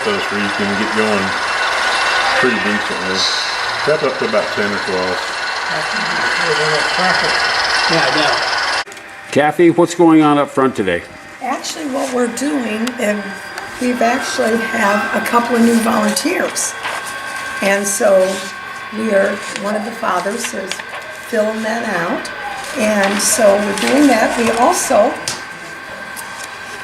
those where you can get going pretty decently. Got up to about 10 or 12. Yeah, I know. Kathy, what's going on up front today? Actually, what we're doing, and we've actually have a couple of new volunteers. And so one of the fathers is filling that out. And so we're doing that. We also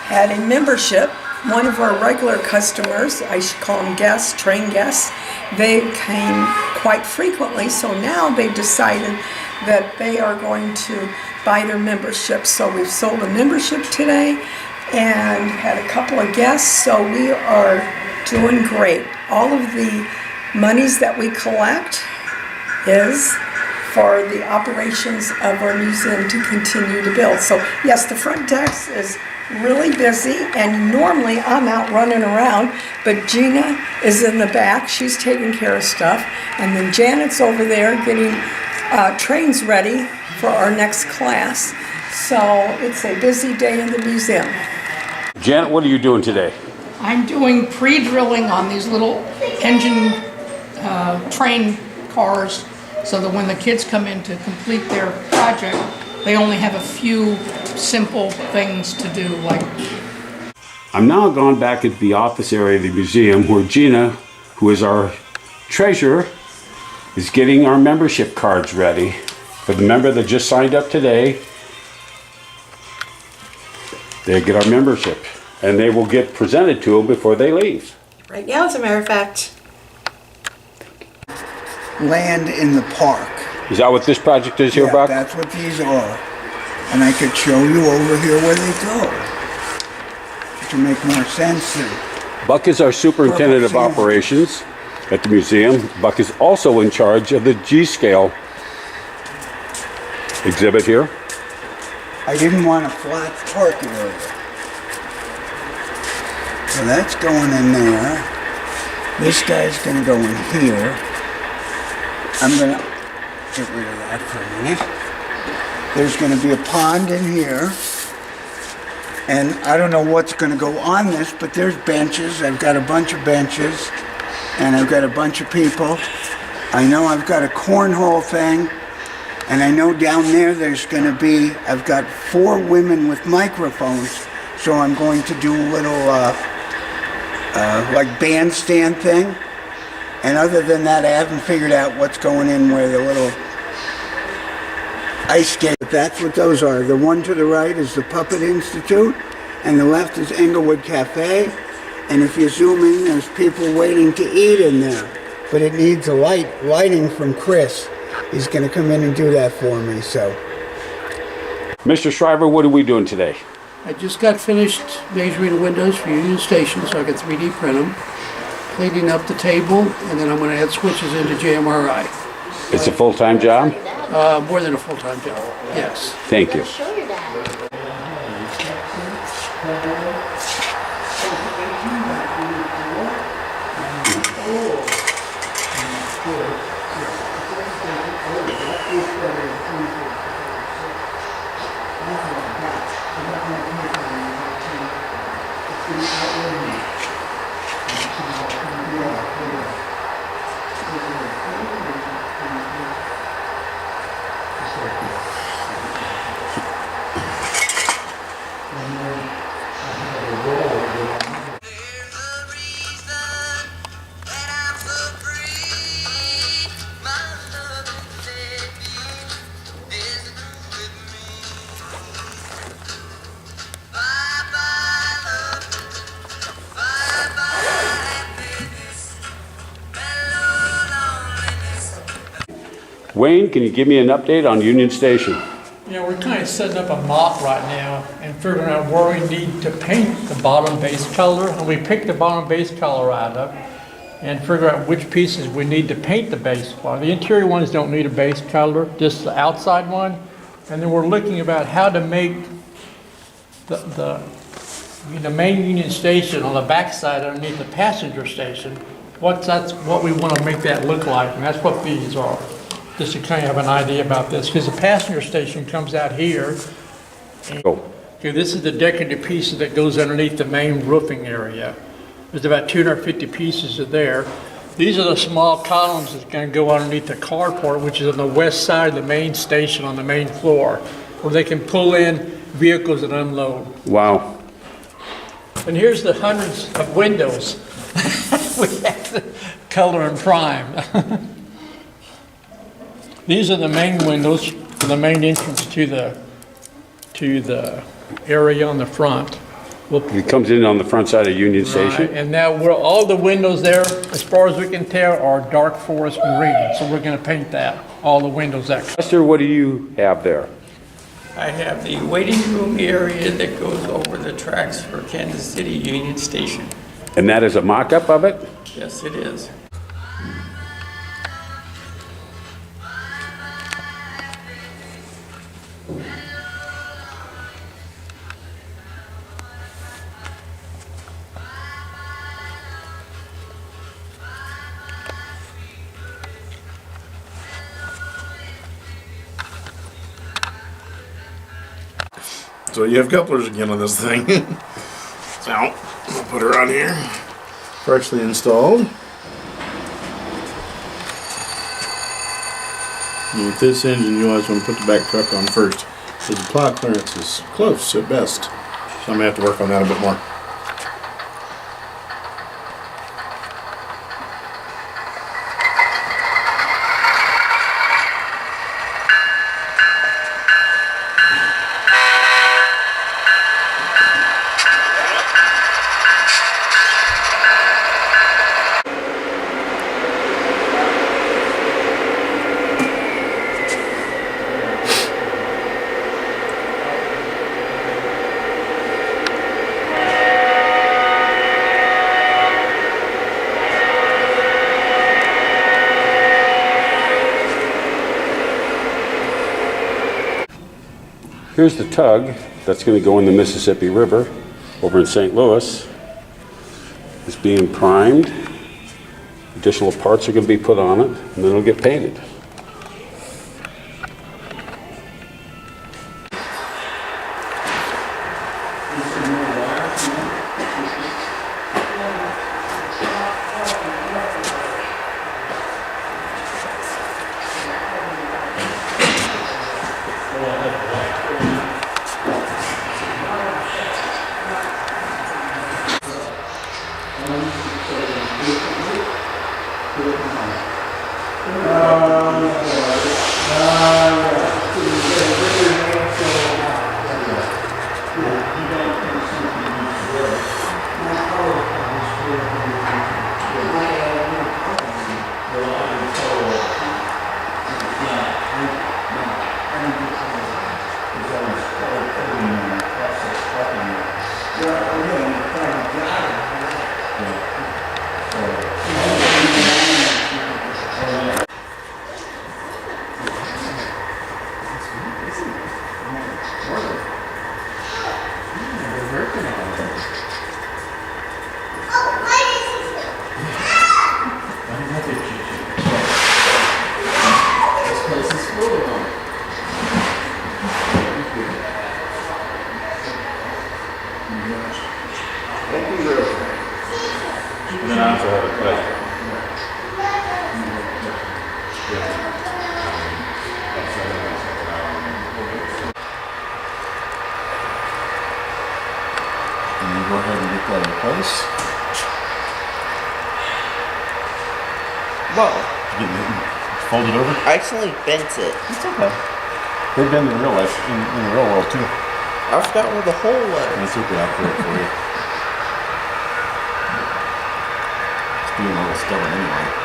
had a membership. One of our regular customers, I should call them guests, train guests, they came quite frequently. So now they've decided that they are going to buy their membership. So we've sold a membership today and had a couple of guests. So we are doing great. All of the monies that we collect is for the operations of our museum to continue to build. So yes, the front desk is really busy, and normally I'm out running around, but Gina is in the back. She's taking care of stuff, and then Janet's over there getting trains ready for our next class. So it's a busy day in the museum. Janet, what are you doing today? I'm doing pre-drilling on these little engine train cars so that when the kids come in to complete their project, they only have a few simple things to do, like. I'm now gone back into the office area of the museum where Gina, who is our treasurer, is getting our membership cards ready for the member that just signed up today. They get our membership, and they will get presented to them before they leave. Right now, as a matter of fact, land in the park. Is that what this project is here, Yeah, Buck? that's what these are. And I could show you over here where they go. To make more sense. Buck is our superintendent of operations at the museum. Buck is also in charge of the G-scale exhibit here. I didn't want a flat park area. So that's going in there. This guy's gonna go in here. I'm gonna get rid of that for a minute. There's gonna be a pond in here. And I don't know what's gonna go on this, but there's benches. I've got a bunch of benches. And I've got a bunch of people. I know I've got a cornhole thing. And I know down there there's gonna be, I've got 4 women with microphones. So I'm going to do a little like bandstand thing. And other than that, I haven't figured out what's going in where the little ice skate. That's what those are. The one to the right is the Puppet Institute, and the left is Englewood Cafe. And if you zoom in, there's people waiting to eat in there. But it needs a lighting from Chris. He's going to come in and do that for me. So, Mr. Shriver, what are we doing today? I just got finished measuring the windows for Union Station so I can 3D print them, cleaning up the table, and then I'm going to add switches into JMRI. It's a full-time job? More than a full-time job, yes. Thank you. Wayne, can you give me an update on Union Station? Yeah, we're kind of setting up a mop right now and figuring out where we need to paint the bottom base color. And we picked the bottom base color right up and figure out which pieces we need to paint the base color. The interior ones don't need a base color, just the outside one. And then we're looking about how to make the main Union Station on the backside underneath the passenger station. That's what we want to make that look like, and that's what these are. Just to kind of have an idea about this, because the passenger station comes out here. And, Oh. okay, this is the decorative piece that goes underneath the main roofing area. There's about 250 pieces of there. These are the small columns that's going to go underneath the carport, which is on the west side of the main station on the main floor, where they can pull in vehicles and unload. Wow. And here's the hundreds of windows we have to color and prime. These are the main windows for the main entrance to the area on the front. It comes in on the front side of Union Station. Right, and now all the windows there, as far as we can tell, are dark forest green. So we're going to paint that, all the windows that. Lester, what do you have there? I have the waiting room area that goes over the tracks for Kansas City Union Station. And that is a mock-up of it? Yes, it is. So you have couplers again on this thing. So I'll put her on here. Freshly installed. And with this engine, you always want to put the back truck on first, because the plow clearance is close at best. So I'm gonna have to work on that a bit more. Here's the tug that's going to go in the Mississippi River over in St. Louis. It's being primed. Additional parts are going to be put on it, and then it'll get painted. Go ahead and get that in place. Whoa, Fold it over. I accidentally bent it. It's okay. They've been in real life, in the real world too. I forgot where the hole was. That's okay, I'll put it for you. It's being a little stubborn anyway.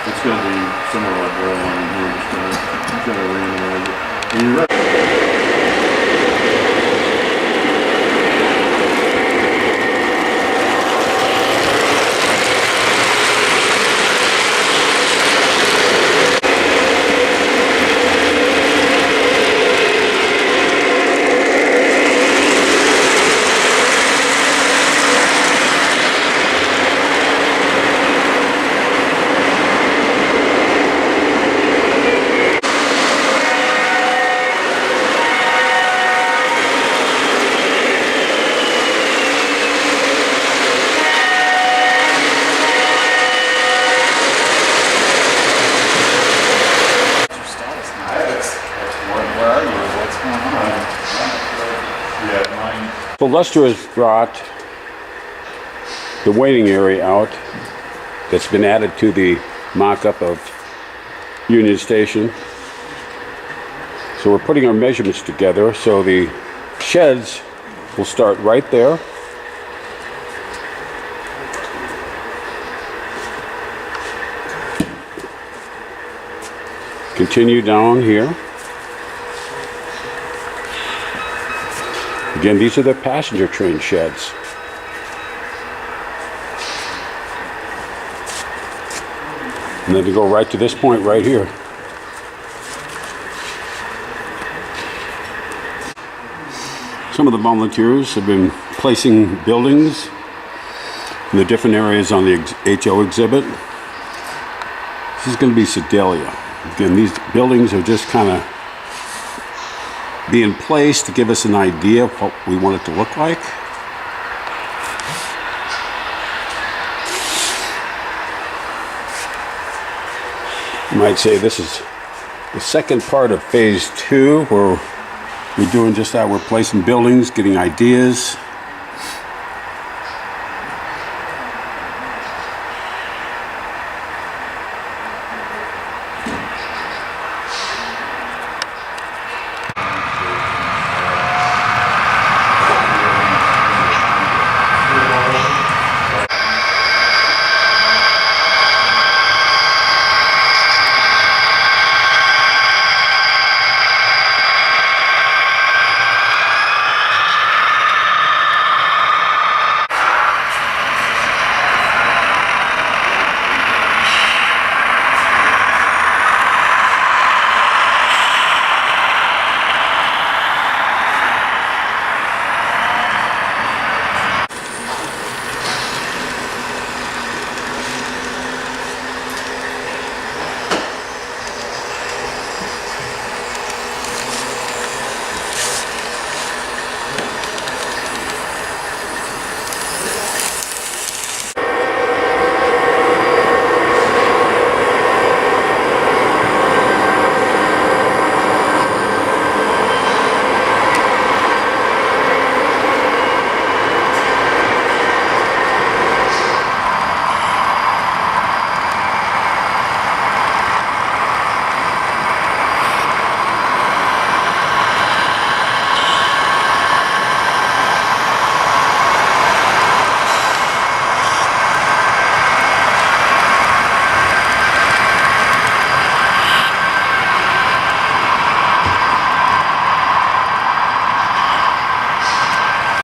It's going to be similar like what I want in here. Just going to randomize it. And you're right. So Lester has brought the waiting area out that's been added to the mock-up of Union Station. So we're putting our measurements together. So the sheds will start right there. Continue down here. Again, these are the passenger train sheds. And then to go right to this point right here. Some of the volunteers have been placing buildings in the different areas on the HO exhibit. This is going to be Sedalia. Again, these buildings are just kind of being placed to give us an idea of what we want it to look like. You might say this is the second part of phase 2, where we're doing just that. We're placing buildings, getting ideas,